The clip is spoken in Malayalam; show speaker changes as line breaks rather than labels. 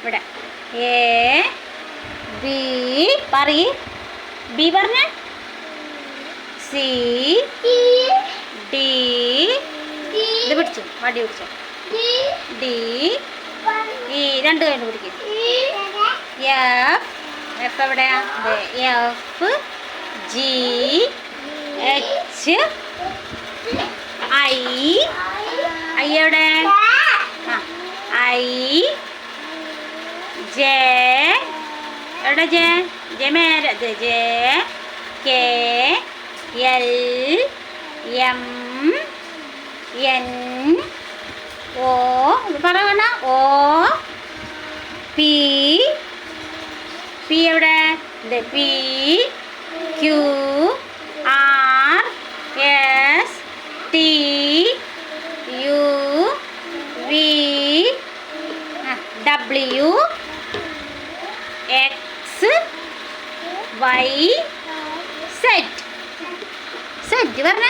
ഇവിടെ എ ബി പറയ് ബി പറഞ്ഞ സി ഡി ഇത് പിടിച്ചു വടി പിടിച്ചോ ഡി ഇ രണ്ട് കൈ പിടിക്കും എഫ് എഫ് എവിടെയാ F G H I I എവിടെ ഐ ജെ എവിടെ ജെ ജെ മേലെ J K L M N O പറയണ ഓ പി പി എവിടെ P Q R S T U V W X Y Z Z പറഞ്ഞ